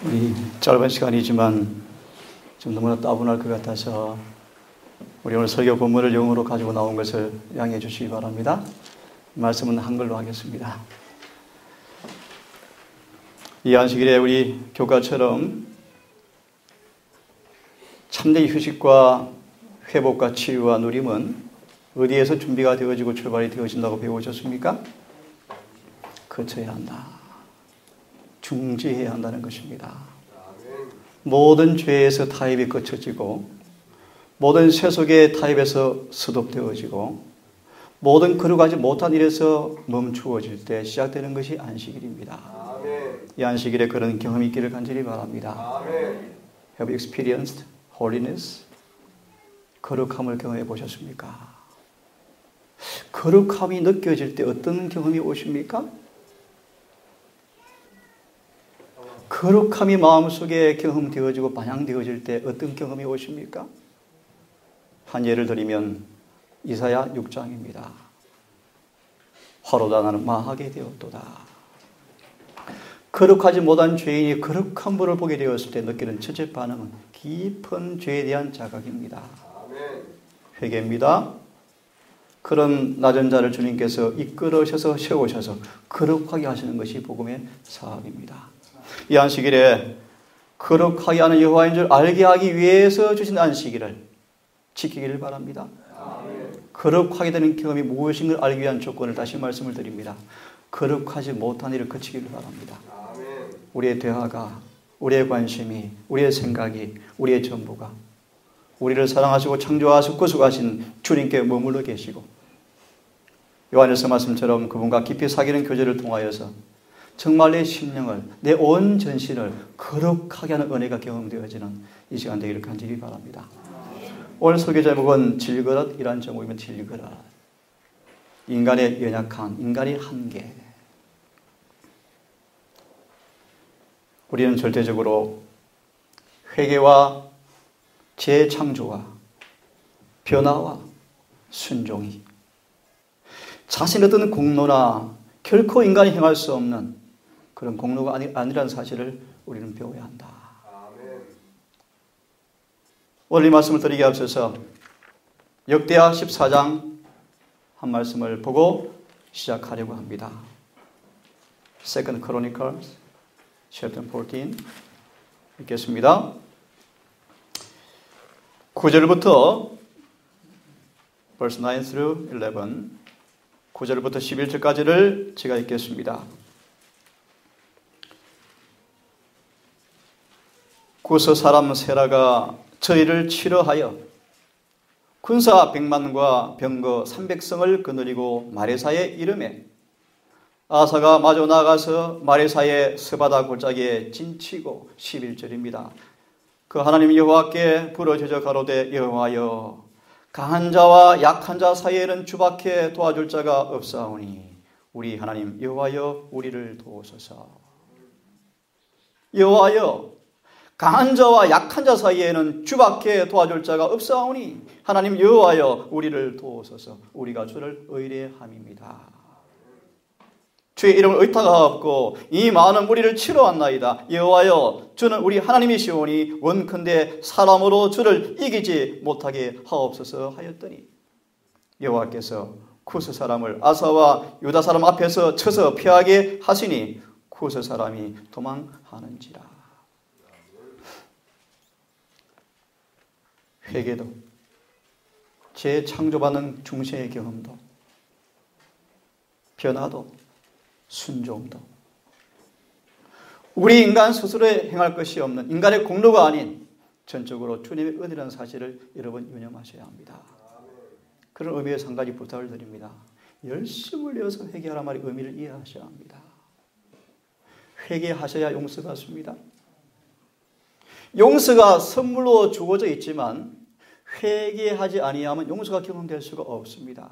우리 짧은 시간이지만 좀 너무나 따분할 것 같아서 우리 오늘 설교 본문을 영어로 가지고 나온 것을 양해해 주시기 바랍니다. 말씀은 한글로 하겠습니다. 이 안식일에 우리 교가처럼 참된 휴식과 회복과 치유와 누림은 어디에서 준비가 되어지고 출발이 되어진다고 배우셨습니까? 거쳐야 한다. 중지해야 한다는 것입니다. 모든 죄에서 타협이 거쳐지고 모든 세속의 타협에서 스톱되어지고 모든 거룩하지 못한 일에서 멈추어질 때 시작되는 것이 안식일입니다. 이 안식일에 그런 경험이 있기를 간절히 바랍니다. Have you experienced holiness? 거룩함을 경험해 보셨습니까? 거룩함이 느껴질 때 어떤 경험이 오십니까? 거룩함이 마음속에 경험되어지고 반영되어질 때 어떤 경험이 오십니까? 한 예를 들면 이사야 6장입니다. 화로다 나는 망하게 되었도다. 거룩하지 못한 죄인이 거룩한 분을 보게 되었을 때 느끼는 첫째 반응은 깊은 죄에 대한 자각입니다. 회개입니다. 그런 낮은 자를 주님께서 이끌으셔서 세우셔서 거룩하게 하시는 것이 복음의 사업입니다. 이 안식일에 거룩하게 하는 여호와인 줄 알게 하기 위해서 주신 안식일을 지키기를 바랍니다. 거룩하게 되는 경험이 무엇인가를 알기 위한 조건을 다시 말씀을 드립니다. 거룩하지 못한 일을 거치기를 바랍니다. 우리의 대화가, 우리의 관심이, 우리의 생각이, 우리의 전부가 우리를 사랑하시고 창조하시고 구속하신 주님께 머물러 계시고 요한일서 말씀처럼 그분과 깊이 사귀는 교제를 통하여서 정말 내 심령을, 내 온 전신을 거룩하게 하는 은혜가 경험되어지는 이 시간 되기를 간절히 바랍니다. 오늘 설교 제목은 질그릇이라는 제목이면 질그릇. 인간의 연약함, 인간의 한계. 우리는 절대적으로 회개와 재창조와 변화와 순종이 자신의 어떤 공로나 결코 인간이 행할 수 없는 그런 공로가 아니라는 사실을 우리는 배워야 한다. 오늘 이 말씀을 드리기 앞서서 역대하 14장 한 말씀을 보고 시작하려고 합니다. Second Chronicles chapter 14 읽겠습니다. 9절부터 verse 9 through 11 9절부터 11절까지를 제가 읽겠습니다. 구스 사람 세라가 저희를 치러하여 군사 100만과 병거 300성을 거느리고 마레사에 이르매 아사가 마주 나가서 마레사의 스바다 골짜기에 진치고 11절입니다. 그 하나님 여호와께 부르짖어 가로되 여호와여 강한 자와 약한 자 사이에는 주밖에 도와줄 자가 없사오니 우리 하나님 여호와여 우리를 도우소서. 여호와여 강한 자와 약한 자 사이에는 주밖에 도와줄 자가 없사오니 하나님 여호와여 우리를 도우소서. 우리가 주를 의뢰함입니다. 주의 이름을 의탁하 없고 이 많은 무리를 치러왔나이다. 여호와여 주는 우리 하나님이시오니 원컨대 사람으로 주를 이기지 못하게 하옵소서 하였더니 여호와께서 쿠스 사람을 아사와 유다 사람 앞에서 쳐서 피하게 하시니 쿠스 사람이 도망하는지라. 회개도 재창조받는 중생의 경험도 변화도 순종도 우리 인간 스스로 행할 것이 없는 인간의 공로가 아닌 전적으로 주님의 은혜라는 사실을 여러분 유념하셔야 합니다. 그런 의미에서 한 가지 부탁을 드립니다. 열심을 내어서 회개하란 말의 의미를 이해하셔야 합니다. 회개하셔야 용서가 왔습니다. 용서가 선물로 주어져 있지만 회개하지 아니하면 용서가 경험될 수가 없습니다.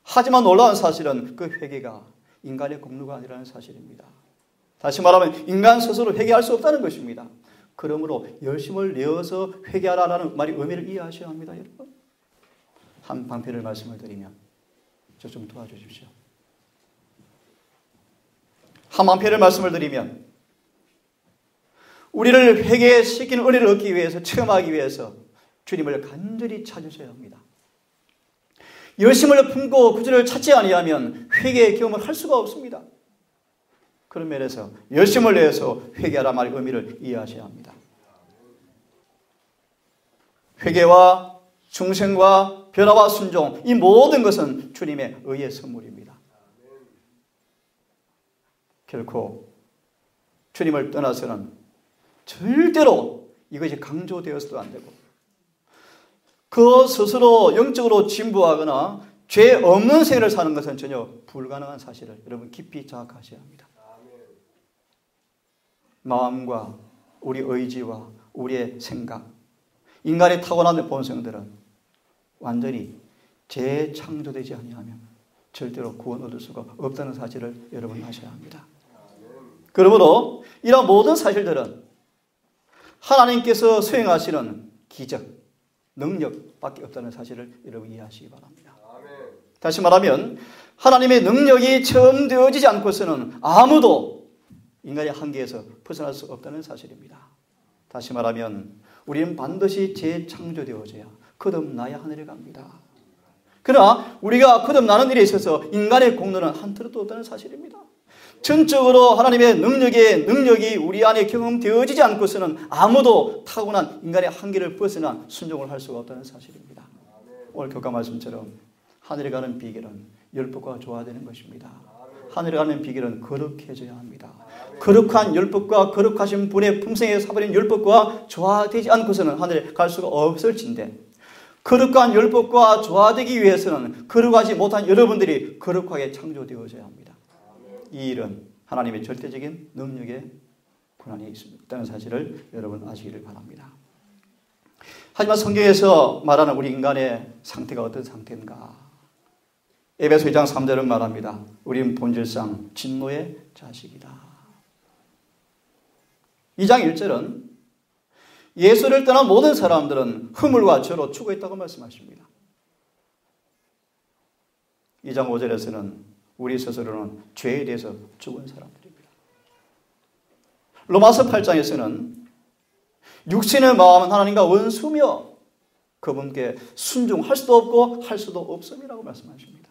하지만 놀라운 사실은 그 회개가 인간의 공로가 아니라는 사실입니다. 다시 말하면 인간 스스로 회개할 수 없다는 것입니다. 그러므로 열심을 내어서 회개하라는 말의 의미를 이해하셔야 합니다. 여러분. 한 방편을 말씀을 드리면 저 좀 도와주십시오. 한 방편을 말씀을 드리면 우리를 회개시키는 은혜를 얻기 위해서, 체험하기 위해서 주님을 간절히 찾으셔야 합니다. 열심을 품고 구주를 찾지 아니하면 회개의 경험을 할 수가 없습니다. 그런 면에서 열심을 내서 회개하라 말의 의미를 이해하셔야 합니다. 회개와 중생과 변화와 순종, 이 모든 것은 주님의 의의 선물입니다. 결코 주님을 떠나서는 절대로 이것이 강조되어서도 안 되고, 그 스스로 영적으로 진부하거나 죄 없는 생애를 사는 것은 전혀 불가능한 사실을 여러분 깊이 자각하셔야 합니다. 마음과 우리 의지와 우리의 생각, 인간의 타고난 본성들은 완전히 재창조되지 아니하면 절대로 구원 얻을 수가 없다는 사실을 여러분 아셔야 합니다. 그러므로 이런 모든 사실들은 하나님께서 수행하시는 기적, 능력밖에 없다는 사실을 여러분 이해하시기 바랍니다. 다시 말하면 하나님의 능력이 체험되어지지 않고서는 아무도 인간의 한계에서 벗어날 수 없다는 사실입니다. 다시 말하면 우리는 반드시 재창조되어져야 거듭나야 하늘에 갑니다. 그러나 우리가 거듭나는 일에 있어서 인간의 공로는 한터도 없다는 사실입니다. 전적으로 하나님의 능력이 우리 안에 경험되어지지 않고서는 아무도 타고난 인간의 한계를 벗어나 순종을 할 수가 없다는 사실입니다. 오늘 교과 말씀처럼 하늘에 가는 비결은 율법과 조화되는 것입니다. 하늘에 가는 비결은 거룩해져야 합니다. 거룩한 율법과 거룩하신 분의 품성에 사버린 율법과 조화되지 않고서는 하늘에 갈 수가 없을진데, 거룩한 율법과 조화되기 위해서는 거룩하지 못한 여러분들이 거룩하게 창조되어져야 합니다. 이 일은 하나님의 절대적인 능력의 권한이 있다는 사실을 여러분 아시기를 바랍니다. 하지만 성경에서 말하는 우리 인간의 상태가 어떤 상태인가? 에베소 2장 3절은 말합니다. 우리는 본질상 진노의 자식이다. 2장 1절은 예수를 떠난 모든 사람들은 허물과 죄로 죽어있다고 말씀하십니다. 2장 5절에서는 우리 스스로는 죄에 대해서 죽은 사람들입니다. 로마서 8장에서는 육신의 마음은 하나님과 원수며 그분께 순종할 수도 없고 할 수도 없음이라고 말씀하십니다.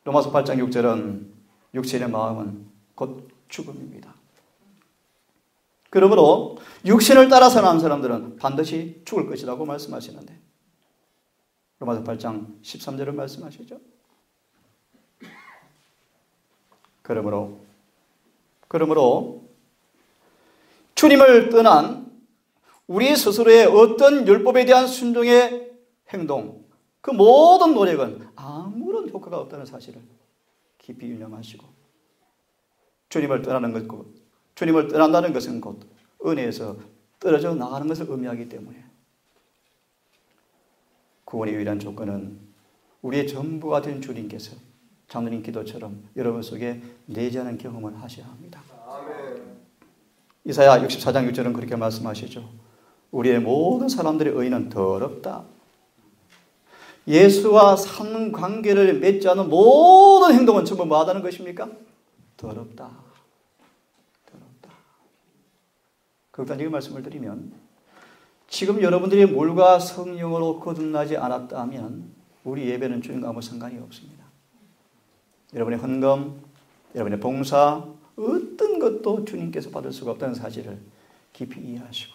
로마서 8장 6절은 육신의 마음은 곧 죽음입니다. 그러므로 육신을 따라 사는 사람들은 반드시 죽을 것이라고 말씀하시는데 로마서 8장 13절을 말씀하시죠. 그러므로 주님을 떠난 우리 스스로의 어떤 율법에 대한 순종의 행동, 그 모든 노력은 아무런 효과가 없다는 사실을 깊이 유념하시고, 주님을 떠난다는 것은 곧 은혜에서 떨어져 나가는 것을 의미하기 때문에 구원의 유일한 조건은 우리의 전부가 된 주님께서 장로님 기도처럼 여러분 속에 내재하는 경험을 하셔야 합니다. 아멘. 이사야 64장 6절은 그렇게 말씀하시죠. 우리의 모든 사람들의 의는 더럽다. 예수와 상관계를 맺지 않은 모든 행동은 전부 뭐하다는 것입니까? 더럽다. 더럽다. 극단적인 말씀을 드리면 지금 여러분들이 물과 성령으로 거듭나지 않았다면 우리 예배는 주님과 아무 상관이 없습니다. 여러분의 헌금, 여러분의 봉사, 어떤 것도 주님께서 받을 수가 없다는 사실을 깊이 이해하시고,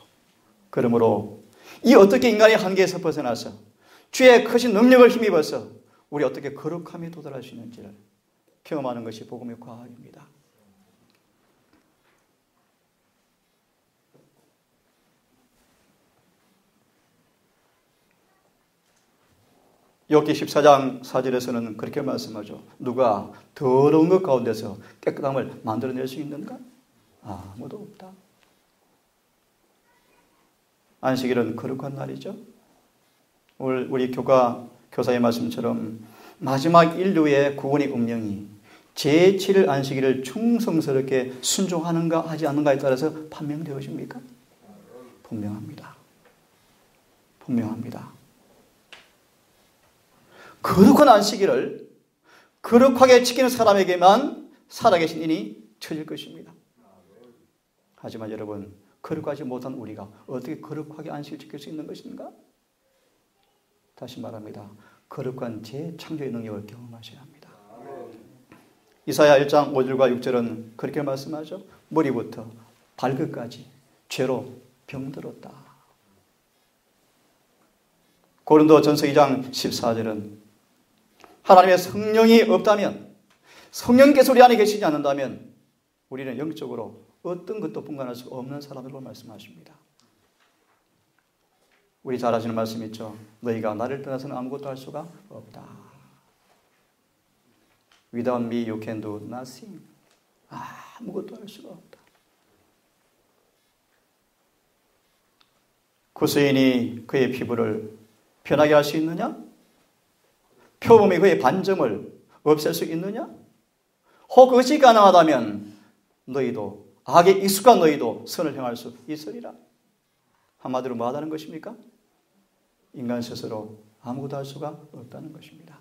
그러므로 이 어떻게 인간의 한계에서 벗어나서 주의 크신 능력을 힘입어서 우리 어떻게 거룩함에 도달할 수 있는지를 경험하는 것이 복음의 과학입니다. 욥기 14장 4절에서는 그렇게 말씀하죠. 누가 더러운 것 가운데서 깨끗함을 만들어낼 수 있는가? 아무도 없다. 안식일은 거룩한 날이죠. 오늘 우리 교사의 말씀처럼 마지막 인류의 구원의 운명이 제7일 안식일을 충성스럽게 순종하는가 하지 않는가에 따라서 판명되어집니까? 분명합니다. 분명합니다. 거룩한 안식일을 거룩하게 지키는 사람에게만 살아계신 이니 처질 것입니다. 하지만 여러분, 거룩하지 못한 우리가 어떻게 거룩하게 안식을 지킬 수 있는 것인가? 다시 말합니다. 거룩한 재창조의 능력을 경험하셔야 합니다. 이사야 1장 5절과 6절은 그렇게 말씀하죠. 머리부터 발끝까지 죄로 병들었다. 고린도전서 2장 14절은 하나님의 성령이 없다면, 성령께서 우리 안에 계시지 않는다면 우리는 영적으로 어떤 것도 분간할 수 없는 사람으로 말씀하십니다. 우리 잘 아시는 말씀 있죠. 너희가 나를 떠나서는 아무것도 할 수가 없다. Without me you can do nothing. 아무것도 할 수가 없다. 구스인이 그의 피부를 변하게 할 수 있느냐? 표범이 그의 반점을 없앨 수 있느냐? 혹 그것이 가능하다면 너희도, 악에 익숙한 너희도 선을 행할 수 있으리라. 한마디로 뭐 하다는 것입니까? 인간 스스로 아무것도 할 수가 없다는 것입니다.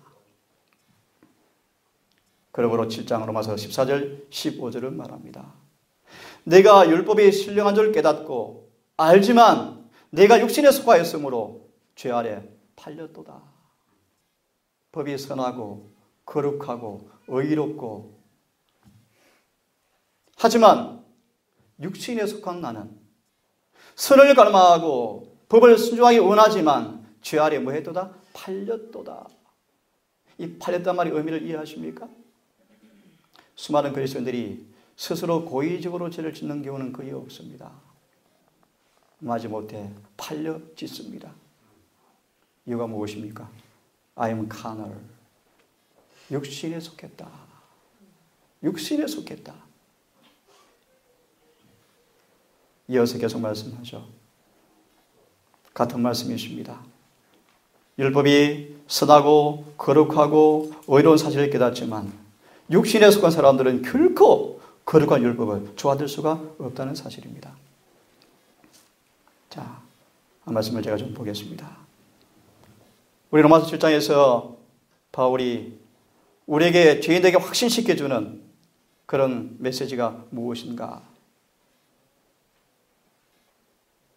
그러므로 7장 로마서 14절 15절은 말합니다. 내가 율법이 신령한 줄 깨닫고 알지만 내가 육신에 속하였으므로 죄 아래 팔렸도다. 법이 선하고 거룩하고 의롭고 하지만 육신에 속한 나는 선을 갈망하고 법을 순종하기 원하지만 죄 아래 뭐 했도다? 팔렸도다. 이 팔렸단 말의 의미를 이해하십니까? 수많은 그리스도인들이 스스로 고의적으로 죄를 짓는 경우는 거의 없습니다. 마지못해 팔려 짓습니다. 이유가 무엇입니까? I am carnal. 육신에 속했다. 육신에 속했다. 이어서 계속 말씀하죠. 같은 말씀이십니다. 율법이 선하고 거룩하고 의로운 사실을 깨닫지만 육신에 속한 사람들은 결코 거룩한 율법을 좋아할 수가 없다는 사실입니다. 자, 한 말씀을 제가 좀 보겠습니다. 우리 로마서 7장에서 바울이 우리에게 죄인에게 확신시켜주는 그런 메시지가 무엇인가?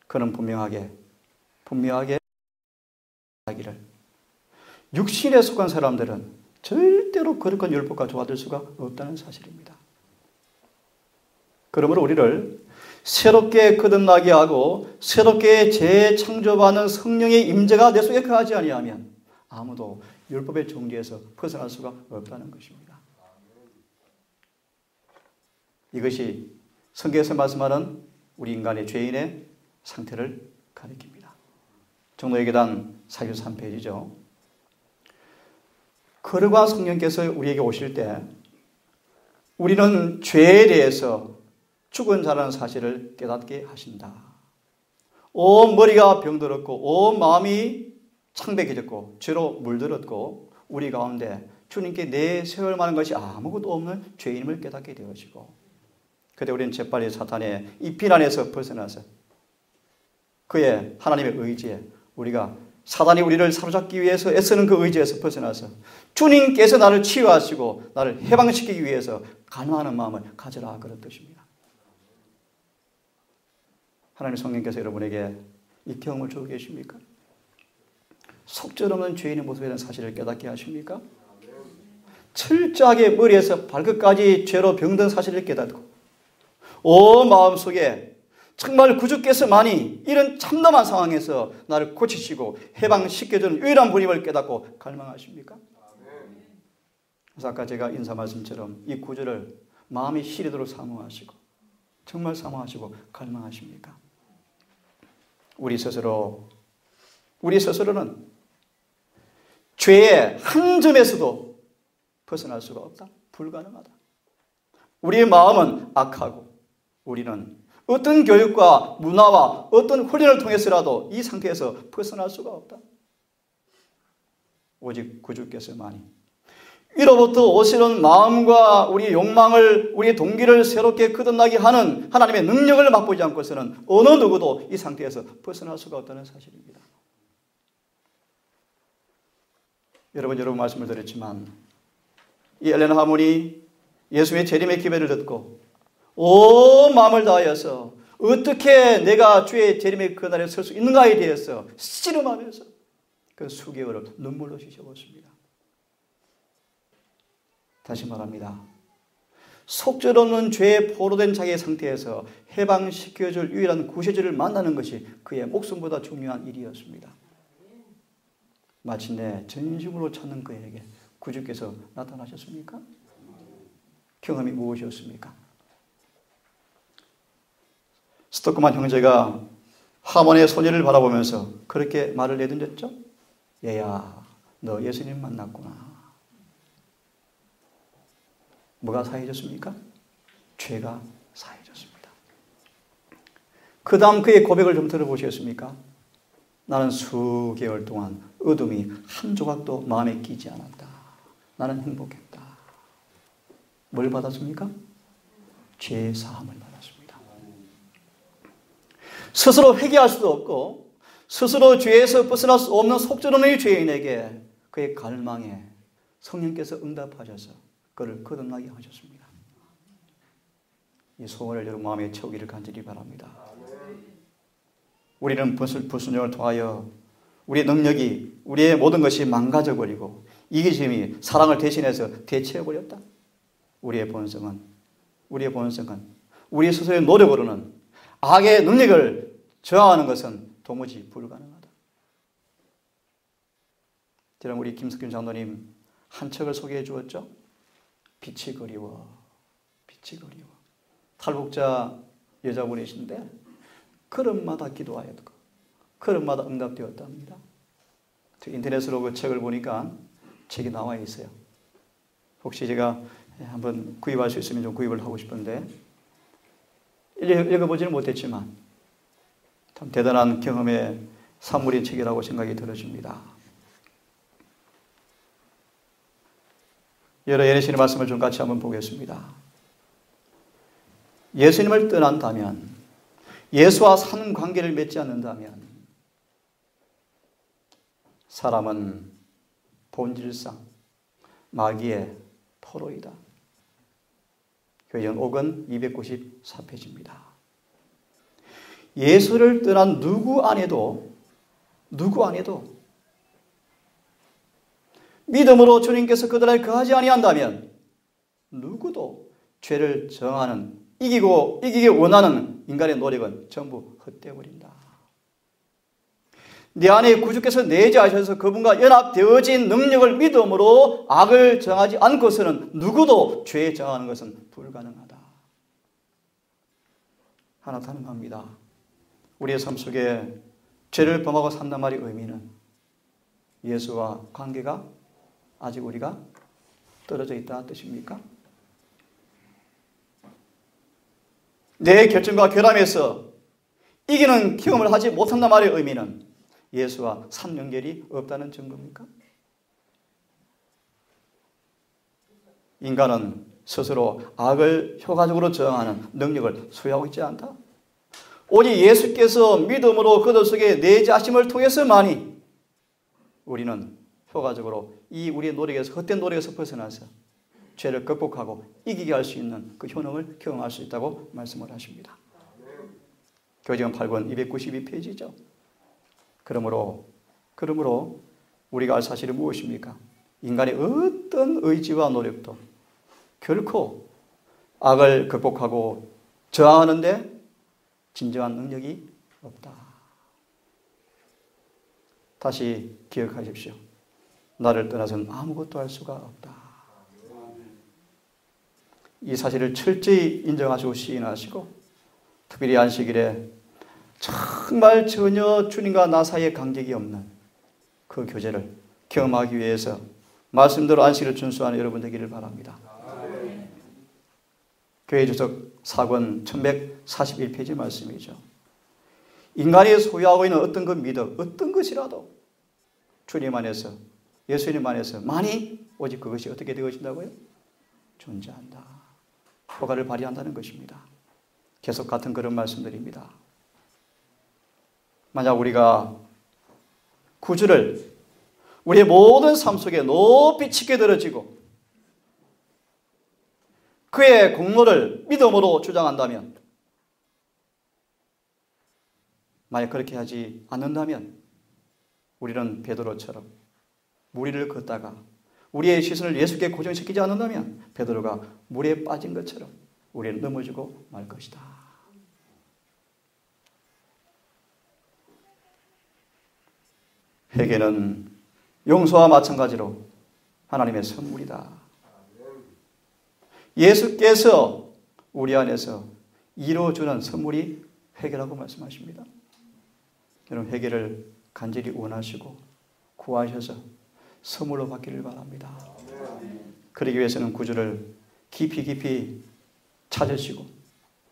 그는 분명하게 하기를 육신에 속한 사람들은 절대로 거룩한 율법과 조화될 수가 없다는 사실입니다. 그러므로 우리를 새롭게 거듭나게 하고 새롭게 재창조하는 성령의 임재가 내 속에 거하지 아니하면 아무도 율법의 종지에서 벗어날 수가 없다는 것입니다. 이것이 성경에서 말씀하는 우리 인간의 죄인의 상태를 가리킵니다. 종로의 계단 43페이지죠. 거룩한 성령께서 우리에게 오실 때 우리는 죄에 대해서 죽은 자라는 사실을 깨닫게 하신다. 온 머리가 병들었고 온 마음이 창백해졌고 죄로 물들었고 우리 가운데 주님께 내세울 만한 것이 아무것도 없는 죄인임을 깨닫게 되어지고 그때 우리는 재빨리 사탄의 이 비난에서 벗어나서 그의 하나님의 의지에 우리가 사단이 우리를 사로잡기 위해서 애쓰는 그 의지에서 벗어나서 주님께서 나를 치유하시고 나를 해방시키기 위해서 간구하는 마음을 가져라 그런 뜻입니다. 하나님 성령께서 여러분에게 이 경험을 주고 계십니까? 속절없는 죄인의 모습에 대한 사실을 깨닫게 하십니까? 철저하게 머리에서 발끝까지 죄로 병든 사실을 깨닫고 온 마음속에 정말 구주께서만이 이런 참담한 상황에서 나를 고치시고 해방시켜주는 유일한 분임을 깨닫고 갈망하십니까? 그래서 아까 제가 인사 말씀처럼 이 구주를 마음이 시리도록 사모하시고 정말 사모하시고 갈망하십니까? 우리 스스로는 죄의 한 점에서도 벗어날 수가 없다. 불가능하다. 우리의 마음은 악하고 우리는 어떤 교육과 문화와 어떤 훈련을 통해서라도 이 상태에서 벗어날 수가 없다. 오직 구주께서만이 위로부터 오시는 마음과 우리의 욕망을, 우리의 동기를 새롭게 거듭나게 하는 하나님의 능력을 맛보지 않고서는 어느 누구도 이 상태에서 벗어날 수가 없다는 사실입니다. 여러분 말씀을 드렸지만 이 엘렌 하몬이 예수의 재림의 기회를 듣고 온 마음을 다하여서 어떻게 내가 주의 재림의 그날에 설 수 있는가에 대해서 씨름하면서 그 수개월을 눈물로 씻어봤습니다. 다시 말합니다. 속절없는 죄에 포로된 자기의 상태에서 해방시켜줄 유일한 구세주를 만나는 것이 그의 목숨보다 중요한 일이었습니다. 마침내 전심으로 찾는 그에게 구주께서 나타나셨습니까? 경험이 무엇이었습니까? 스토크만 형제가 하몬의 소녀를 바라보면서 그렇게 말을 내던졌죠. 얘야, 너 예수님 만났구나. 뭐가 사해졌습니까? 죄가 사해졌습니다. 그 다음 그의 고백을 좀 들어보셨습니까? 나는 수개월 동안 어둠이 한 조각도 마음에 끼지 않았다. 나는 행복했다. 뭘 받았습니까? 죄 사함을 받았습니다. 스스로 회개할 수도 없고 스스로 죄에서 벗어날 수 없는 속절없는 죄인에게 그의 갈망에 성령께서 응답하셔서 그를 거듭나게 하셨습니다. 이 소원을 여러분 마음에 채우기를 간절히 바랍니다. 우리는 불순종을 통하여 우리의 능력이, 우리의 모든 것이 망가져버리고 이기심이 사랑을 대신해서 대체해버렸다. 우리의 본성은 우리 스스로의 노력으로는 악의 능력을 저항하는 것은 도무지 불가능하다. 저는 우리 김석균 장로님 한 책을 소개해 주었죠. 빛이 그리워. 탈북자 여자분이신데 걸음마다 기도하였고 걸음마다 응답되었답니다. 인터넷으로 그 책을 보니까 책이 나와 있어요. 혹시 제가 한번 구입할 수 있으면 좀 구입을 하고 싶은데 읽어보지는 못했지만 참 대단한 경험의 산물인 책이라고 생각이 들어집니다. 여러 예수님의 말씀을 좀 같이 한번 보겠습니다. 예수님을 떠난다면, 예수와 사는 관계를 맺지 않는다면 사람은 본질상 마귀의 포로이다. 교회전 5권 294페이지입니다. 예수를 떠난 누구 안에도 믿음으로 주님께서 그들을 거하지 아니한다면 누구도 죄를 정하는, 이기기 원하는 인간의 노력은 전부 헛되어버린다. 내 안에 구주께서 내재하셔서 그분과 연합되어진 능력을 믿음으로 악을 정하지 않고서는 누구도 죄에 정하는 것은 불가능하다. 하나 가능합니다. 우리의 삶 속에 죄를 범하고 산단 말의 의미는 예수와 관계가 아직 우리가 떨어져 있다는 뜻입니까? 내 결정과 결함에서 이기는 경험을 하지 못한단 말의 의미는 예수와 산 연결이 없다는 증거입니까? 인간은 스스로 악을 효과적으로 저항하는 능력을 소유하고 있지 않다. 오직 예수께서 믿음으로 그들 속에 내재하심을 통해서만이 우리는 효과적으로 이 우리의 노력에서, 헛된 노력에서 벗어나서 죄를 극복하고 이기게 할 수 있는 그 효능을 경험할 수 있다고 말씀을 하십니다. 교지원 8권 292페이지죠. 그러므로 우리가 알 사실은 무엇입니까? 인간의 어떤 의지와 노력도 결코 악을 극복하고 저항하는데 진정한 능력이 없다. 다시 기억하십시오. 나를 떠나서는 아무것도 할 수가 없다. 이 사실을 철저히 인정하시고 시인하시고 특별히 안식일에 정말 전혀 주님과 나 사이에 간격이 없는 그 교제를 경험하기 위해서 말씀대로 안식일을 준수하는 여러분 되기를 바랍니다. 교회 주석 4권 1141페이지 말씀이죠. 인간이 소유하고 있는 어떤 그 믿음, 어떤 것이라도 주님 안에서, 예수님 안에서 만이 오직 그것이 어떻게 되어진다고요? 존재한다. 효과를 발휘한다는 것입니다. 계속 같은 그런 말씀드립니다. 만약 우리가 구주를 우리의 모든 삶 속에 높이 치게 들어지고 그의 공로를 믿음으로 주장한다면, 만약 그렇게 하지 않는다면 우리는 베드로처럼 무리를 걷다가 우리의 시선을 예수께 고정시키지 않는다면 베드로가 물에 빠진 것처럼 우리는 넘어지고 말 것이다. 회개는 용서와 마찬가지로 하나님의 선물이다. 예수께서 우리 안에서 이루어주는 선물이 회개라고 말씀하십니다. 여러분, 회개를 간절히 원하시고 구하셔서 선물로 받기를 바랍니다. 그러기 위해서는 구주를 깊이 찾으시고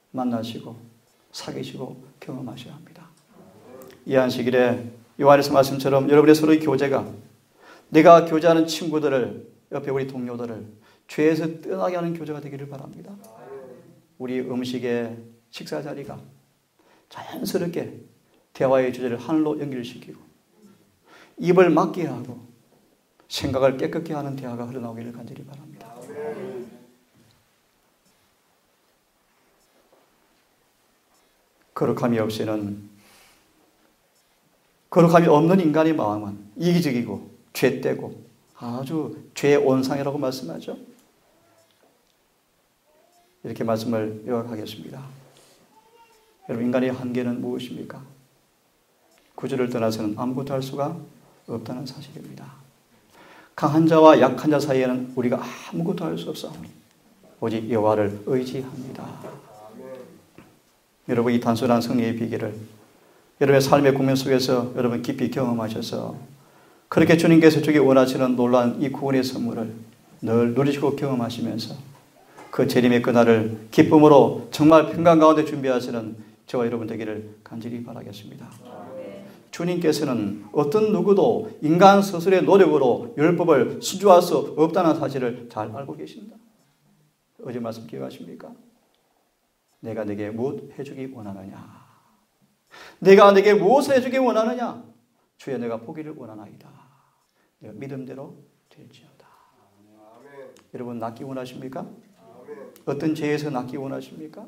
만나시고 사귀시고 경험하셔야 합니다. 이 안식일에 요한에서 말씀처럼 여러분의 서로의 교제가, 내가 교제하는 친구들을, 옆에 우리 동료들을 죄에서 떠나게 하는 교제가 되기를 바랍니다. 우리 음식의 식사 자리가 자연스럽게 대화의 주제를 하늘로 연결시키고 입을 막게 하고 생각을 깨끗게 하는 대화가 흘러나오기를 간절히 바랍니다. 거룩함이 없는 인간의 마음은 이기적이고 죄되고 아주 죄의 온상이라고 말씀하죠. 이렇게 말씀을 요약하겠습니다. 여러분, 인간의 한계는 무엇입니까? 구주를 떠나서는 아무것도 할 수가 없다는 사실입니다. 강한 자와 약한 자 사이에는 우리가 아무것도 할 수 없사오니 오직 여호와를 의지합니다. 여러분, 이 단순한 승리의 비결을 여러분의 삶의 국면 속에서 여러분 깊이 경험하셔서 그렇게 주님께서 주기 원하시는 놀라운 이 구원의 선물을 늘 누리시고 경험하시면서 그 재림의 그날을 기쁨으로 정말 평강 가운데 준비하시는 저와 여러분 되기를 간절히 바라겠습니다. 주님께서는 어떤 누구도 인간 스스로의 노력으로 율법을 순종할 수 없다는 사실을 잘 알고 계십니다. 어제 말씀 기억하십니까? 내가 내게 무엇 해주기 원하느냐? 내가 내게 무엇을 해주기 원하느냐? 주여, 내가 보기를 원하나이다. 내가 믿음대로 될지어다. 여러분, 낫기 원하십니까? 어떤 죄에서 낫기 원하십니까?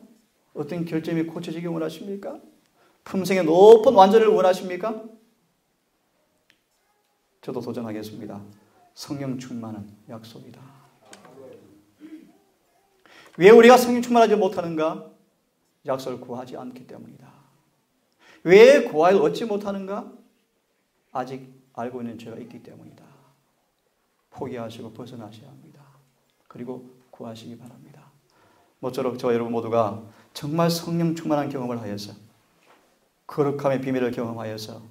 어떤 결점이 고쳐지기 원하십니까? 품성의 높은 완전을 원하십니까? 저도 도전하겠습니다. 성령 충만은 약속이다. 왜 우리가 성령 충만하지 못하는가? 약속을 구하지 않기 때문이다. 왜 구하여 얻지 못하는가? 아직 알고 있는 죄가 있기 때문이다. 포기하시고 벗어나셔야 합니다. 그리고 구하시기 바랍니다. 모쪼록 저와 여러분 모두가 정말 성령 충만한 경험을 하여서 거룩함의 비밀을 경험하여서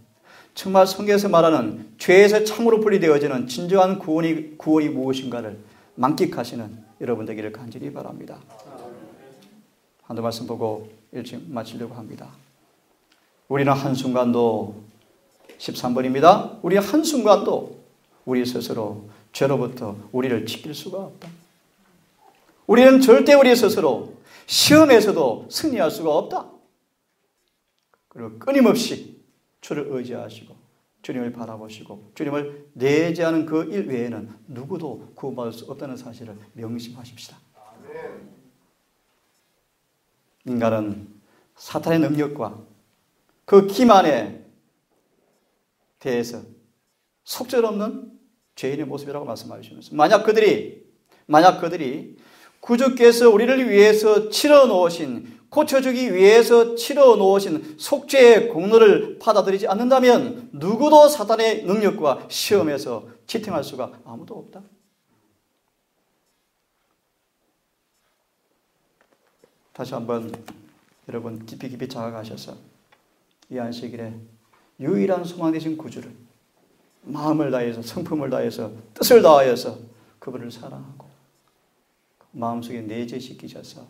정말 성경에서 말하는 죄에서 참으로 분리되어지는 진정한 구원이 무엇인가를 만끽하시는 여러분 되기를 간절히 바랍니다. 한두 말씀 보고 일찍 마치려고 합니다. 우리는 한순간도 13번입니다. 우리 한순간도 우리 스스로 죄로부터 우리를 지킬 수가 없다. 우리는 절대 우리 스스로 시험에서도 승리할 수가 없다. 그리고 끊임없이 주를 의지하시고 주님을 바라보시고 주님을 내재하는 그 일 외에는 누구도 구원받을 수 없다는 사실을 명심하십시다. 인간은 사탄의 능력과 그 기만에 대해서 속절없는 죄인의 모습이라고 말씀하시면서 만약 그들이 구주께서 우리를 위해서 치러 놓으신, 고쳐주기 위해서 치러 놓으신 속죄의 공로를 받아들이지 않는다면 누구도 사탄의 능력과 시험에서 지탱할 수가 아무도 없다. 다시 한번 여러분 깊이 자각하셔서 이 안식일에 유일한 소망 되신 구주를 마음을 다해서, 성품을 다해서, 뜻을 다하여서 그분을 사랑하고 마음속에 내재시키셔서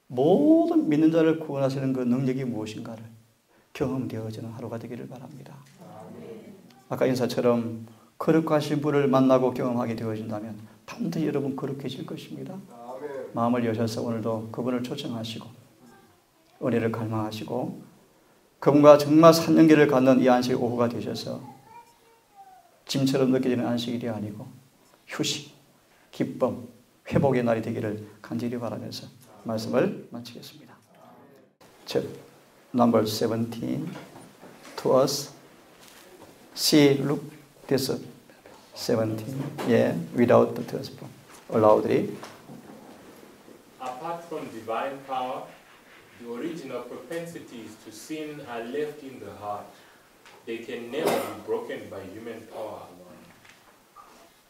모든 믿는 자를 구원하시는 그 능력이 무엇인가를 경험되어지는 하루가 되기를 바랍니다. 아까 인사처럼 거룩하신 분을 만나고 경험하게 되어진다면 반드시 여러분 거룩해질 것입니다. 마음을 여셔서 오늘도 그분을 초청하시고 은혜를 갈망하시고 그분과 정말 산연계를 갖는 이 안식 오후가 되셔서 짐처럼 느껴지는 안식일이 아니고 휴식, 기쁨, 회복의 날이 되기를 간절히 바라면서 말씀을 마치겠습니다. Number 17 to us. See, look this 17. Yeah, without the transform. Loudly. Apart from divine power, the original propensities to sin are left in the heart. They can never be broken by human power alone.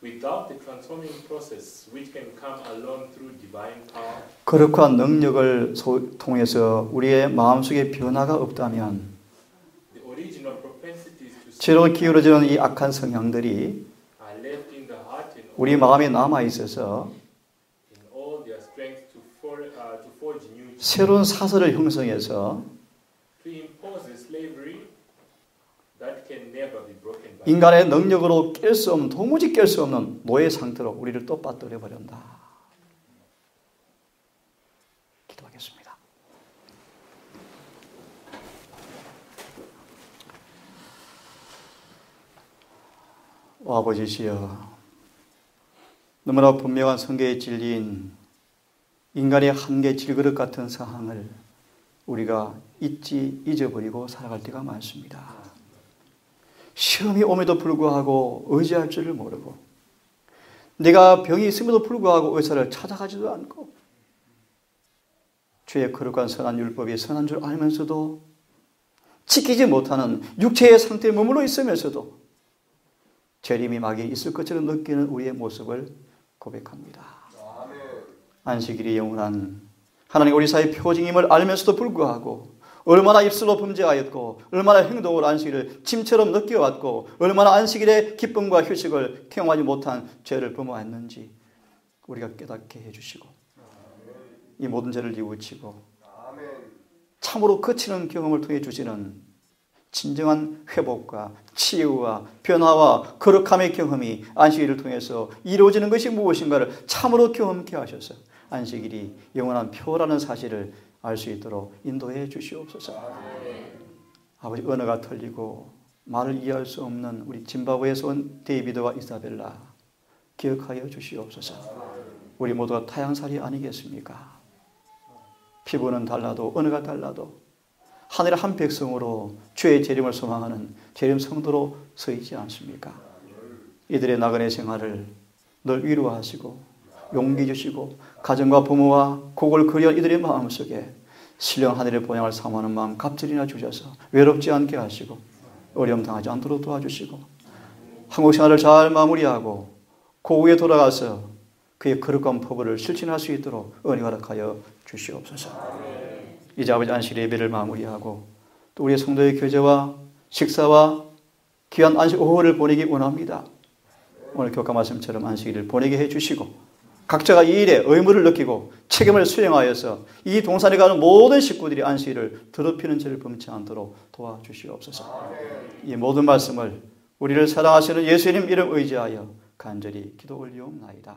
Without the transforming process which can come alone through divine power, 거룩한 능력을 통해서 우리의 마음속에 변화가 없다면 the original propensities to sin 죄로 기울어지는 이 악한 성향들이 are left in the heart in 우리 마음에 남아 있어서 all their strength to forge new 새로운 사슬을 형성해서 to impose a slavery that can never be broken by 인간의 능력으로 깰 수 없는, 도무지 깰 수 없는 노예 상태로 우리를 또 빠뜨려 버린다. 기도하겠습니다. 오 아버지시여, 너무나 분명한 성경의 진리인 인간의 한계 질그릇 같은 상황을 우리가 잊어버리고 살아갈 때가 많습니다. 시험이 옴에도 불구하고 의지할 줄을 모르고, 내가 병이 있음에도 불구하고 의사를 찾아가지도 않고, 주의 거룩한 선한 율법이 선한 줄 알면서도 지키지 못하는 육체의 상태에 머물러 있으면서도 재림이 막이 있을 것처럼 느끼는 우리의 모습을 고백합니다. 안식일이 영원한 하나님 우리 사이의 표징임을 알면서도 불구하고 얼마나 입술로 범죄하였고 얼마나 행동으로 안식일을 짐처럼 느껴왔고 얼마나 안식일의 기쁨과 휴식을 경험하지 못한 죄를 범하였는지 우리가 깨닫게 해주시고 이 모든 죄를 뉘우치고 참으로 거치는 경험을 통해 주시는 진정한 회복과 치유와 변화와 거룩함의 경험이 안식일을 통해서 이루어지는 것이 무엇인가를 참으로 경험케 하셔서 안식일이 영원한 표라는 사실을 알 수 있도록 인도해 주시옵소서. 아버지, 언어가 틀리고 말을 이해할 수 없는 우리 짐바브웨에서 온 데이비드와 이사벨라 기억하여 주시옵소서. 우리 모두가 타향살이 아니겠습니까? 피부는 달라도 언어가 달라도 하늘의 한 백성으로 주의 재림을 소망하는 재림 성도로 서 있지 않습니까? 이들의 나그네 생활을 늘 위로하시고 용기 주시고 가정과 부모와 곡을 그리한 이들의 마음속에 신령 하늘의 본향을 사모하는 마음 갑절이나 주셔서 외롭지 않게 하시고 어려움 당하지 않도록 도와주시고 한국 생활을 잘 마무리하고 고국에 돌아가서 그의 거룩한 포부를 실천할 수 있도록 은혜 허락하여 주시옵소서. 이제 아버지 안식 예배를 마무리하고 또 우리의 성도의 교제와 식사와 귀한 안식 오후를 보내기 원합니다. 오늘 교과 말씀처럼 안식일을 보내게 해주시고 각자가 이 일에 의무를 느끼고 책임을 수행하여서 이 동산에 가는 모든 식구들이 안식일을 더럽히는 죄를 범치 않도록 도와주시옵소서. 이 모든 말씀을 우리를 사랑하시는 예수님 이름 의지하여 간절히 기도 올리옵나이다.